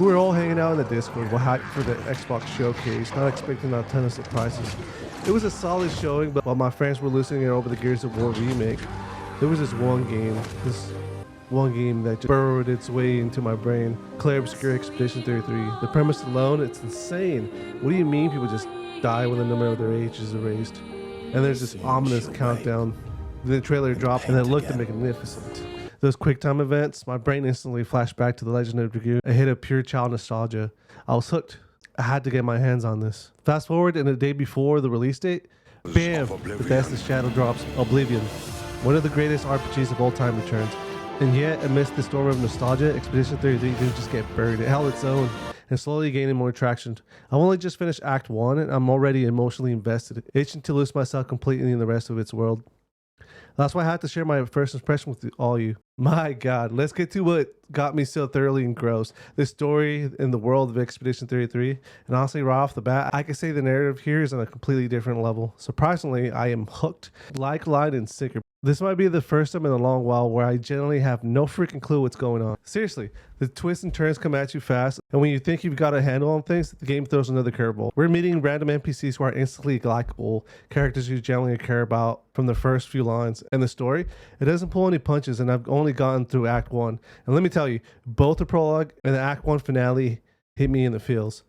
We were all hanging out in the Discord, we're hyped for the Xbox showcase, not expecting a ton of surprises. It was a solid showing, but while my friends were losing it over the Gears of War remake, there was this one game that just burrowed its way into my brain. Clair Obscur Expedition 33. The premise alone, it's insane. What do you mean people just die when the number of their age is erased? And there's this ominous countdown. The trailer dropped and it looked magnificent. Those QuickTime events, my brain instantly flashed back to the Legend of Dragoon, a hit of pure child nostalgia. I was hooked. I had to get my hands on this. Fast forward, and the day before the release date, bam, Bethesda's Shadow drops Oblivion. One of the greatest RPGs of all time returns. And yet, amidst the storm of nostalgia, Expedition 33 didn't just get buried. It held its own and slowly gaining more traction. I've only just finished Act 1 and I'm already emotionally invested, itching to lose myself completely in the rest of its world. That's why I had to share my first impression with all you. My God, let's get to what got me so thoroughly engrossed. The story in the world of Expedition 33. And honestly, right off the bat, I can say the narrative here is on a completely different level. Surprisingly, I am hooked, like, line, and sinker. This might be the first time in a long while where I generally have no freaking clue what's going on. Seriously, the twists and turns come at you fast, and when you think you've got a handle on things, the game throws another curveball. We're meeting random NPCs who are instantly likable, characters you generally care about from the first few lines. And the story, it doesn't pull any punches, and I've only gotten through Act 1. And let me tell you, both the prologue and the Act 1 finale hit me in the feels.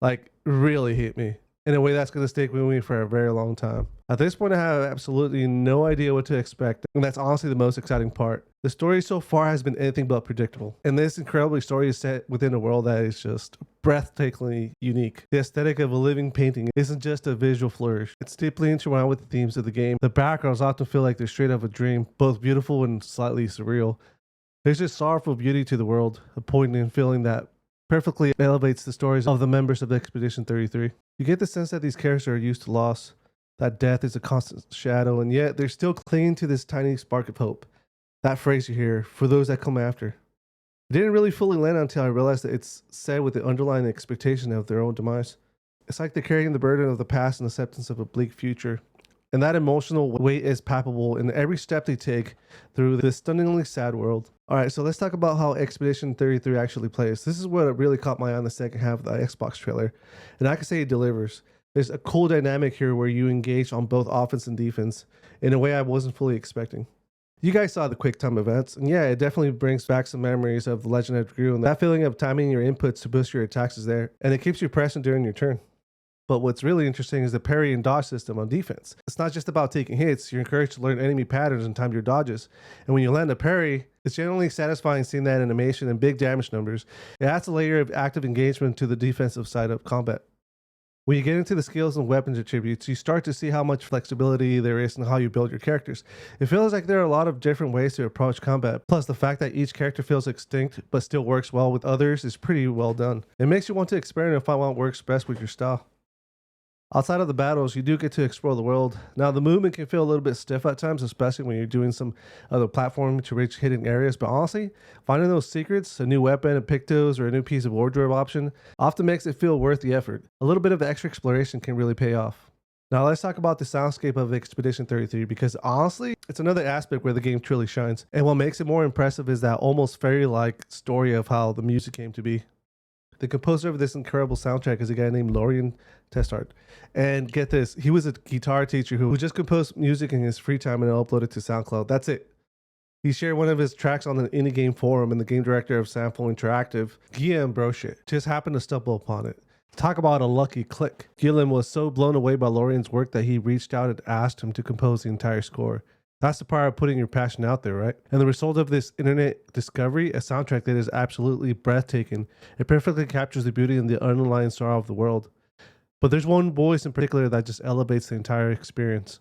Like, really hit me. In a way that's going to stick with me for a very long time. At this point, I have absolutely no idea what to expect, and that's honestly the most exciting part. The story so far has been anything but predictable, and this incredible story is set within a world that is just breathtakingly unique. The aesthetic of a living painting isn't just a visual flourish, it's deeply intertwined with the themes of the game. The backgrounds often feel like they're straight out of a dream, both beautiful and slightly surreal. There's this sorrowful beauty to the world, a poignant feeling that perfectly elevates the stories of the members of Expedition 33. You get the sense that these characters are used to loss, that death is a constant shadow, and yet they're still clinging to this tiny spark of hope. That phrase you hear, for those that come after. It didn't really fully land until I realized that it's said with the underlying expectation of their own demise. It's like they're carrying the burden of the past and acceptance of a bleak future. And that emotional weight is palpable in every step they take through this stunningly sad world. Alright, so let's talk about how Expedition 33 actually plays. This is what really caught my eye in the second half of the Xbox trailer. And I can say it delivers. There's a cool dynamic here where you engage on both offense and defense in a way I wasn't fully expecting. You guys saw the QuickTime events, and yeah, it definitely brings back some memories of the Legend of Dragoon. That feeling of timing your inputs to boost your attacks is there, and it keeps you present during your turn. But what's really interesting is the parry and dodge system on defense. It's not just about taking hits, you're encouraged to learn enemy patterns and time your dodges. And when you land a parry, it's generally satisfying seeing that animation and big damage numbers. It adds a layer of active engagement to the defensive side of combat. When you get into the skills and weapons attributes, you start to see how much flexibility there is in how you build your characters. It feels like there are a lot of different ways to approach combat, plus the fact that each character feels extinct but still works well with others is pretty well done. It makes you want to experiment and find what works best with your style. Outside of the battles, you do get to explore the world. Now, the movement can feel a little bit stiff at times, especially when you're doing some other platform to reach hidden areas. But honestly, finding those secrets, a new weapon, a Pictos, or a new piece of wardrobe option often makes it feel worth the effort. A little bit of extra exploration can really pay off. Now, let's talk about the soundscape of Expedition 33, because honestly, it's another aspect where the game truly shines. And what makes it more impressive is that almost fairy-like story of how the music came to be. The composer of this incredible soundtrack is a guy named Lorian Testart. And get this, he was a guitar teacher who just composed music in his free time and uploaded to SoundCloud. That's it. He shared one of his tracks on the Indie Game Forum, and the game director of Sample Interactive, Guillaume Brochet, just happened to stumble upon it. Talk about a lucky click. Guillaume was so blown away by Lorian's work that he reached out and asked him to compose the entire score. That's the power of putting your passion out there, right? And the result of this internet discovery, a soundtrack that is absolutely breathtaking. It perfectly captures the beauty and the underlying sorrow of the world. But there's one voice in particular that just elevates the entire experience.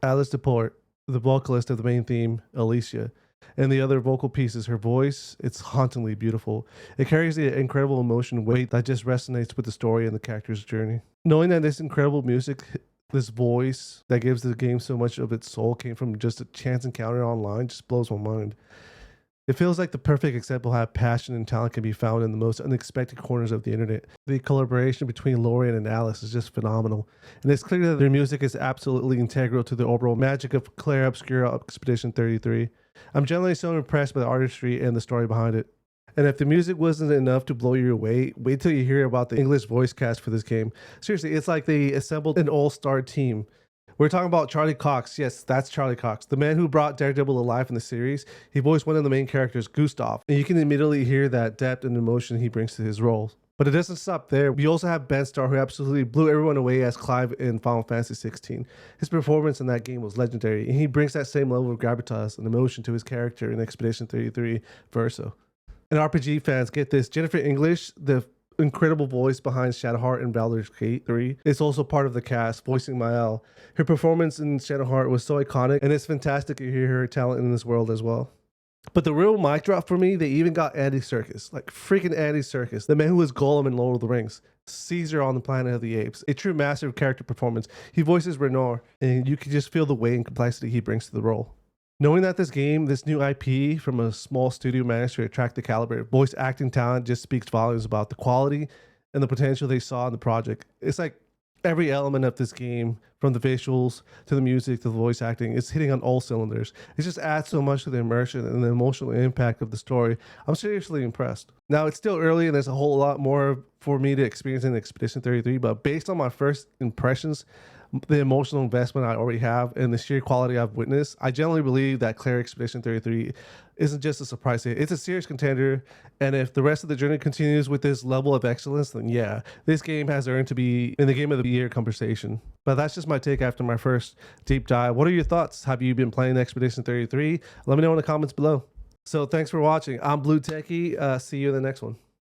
Alice Deport, the vocalist of the main theme, Alicia, and the other vocal pieces, her voice, it's hauntingly beautiful. It carries the incredible emotion weight that just resonates with the story and the character's journey. Knowing that this incredible music, this voice that gives the game so much of its soul came from just a chance encounter online just blows my mind. It feels like the perfect example of how passion and talent can be found in the most unexpected corners of the internet. The collaboration between Lorian and Alice is just phenomenal. And it's clear that their music is absolutely integral to the overall magic of Clair Obscur Expedition 33. I'm generally so impressed by the artistry and the story behind it. And if the music wasn't enough to blow you away, wait till you hear about the English voice cast for this game. Seriously, it's like they assembled an all-star team. We're talking about Charlie Cox. Yes, that's Charlie Cox, the man who brought Daredevil to life in the series. He voiced one of the main characters, Gustav, and you can immediately hear that depth and emotion he brings to his role. But it doesn't stop there. We also have Ben Starr, who absolutely blew everyone away as Clive in Final Fantasy 16. His performance in that game was legendary, and he brings that same level of gravitas and emotion to his character in Expedition 33 Verso. And RPG fans, get this, Jennifer English, the incredible voice behind Shadowheart and Baldur's Gate 3, is also part of the cast, voicing Mael. Her performance in Shadowheart was so iconic, and it's fantastic to hear her talent in this world as well. But the real mic drop for me, they even got Andy Serkis, like freaking Andy Serkis, the man who was Gollum in Lord of the Rings, Caesar on the Planet of the Apes, a true master of character performance. He voices Renor, and you can just feel the weight and complexity he brings to the role. Knowing that this game, this new IP from a small studio managed to attract the caliber of voice acting talent just speaks volumes about the quality and the potential they saw in the project. It's like every element of this game, from the visuals to the music to the voice acting, is hitting on all cylinders. It just adds so much to the immersion and the emotional impact of the story. I'm seriously impressed. Now, it's still early and there's a whole lot more for me to experience in Expedition 33, but based on my first impressions, the emotional investment I already have, and the sheer quality I've witnessed, I generally believe that Clair Expedition 33 isn't just a surprise hit. It's a serious contender, and if the rest of the journey continues with this level of excellence, then yeah, this game has earned to be in the Game of the Year conversation. But that's just my take after my first deep dive. What are your thoughts? Have you been playing Expedition 33? Let me know in the comments below. So thanks for watching. I'm Blue Teki. See you in the next one.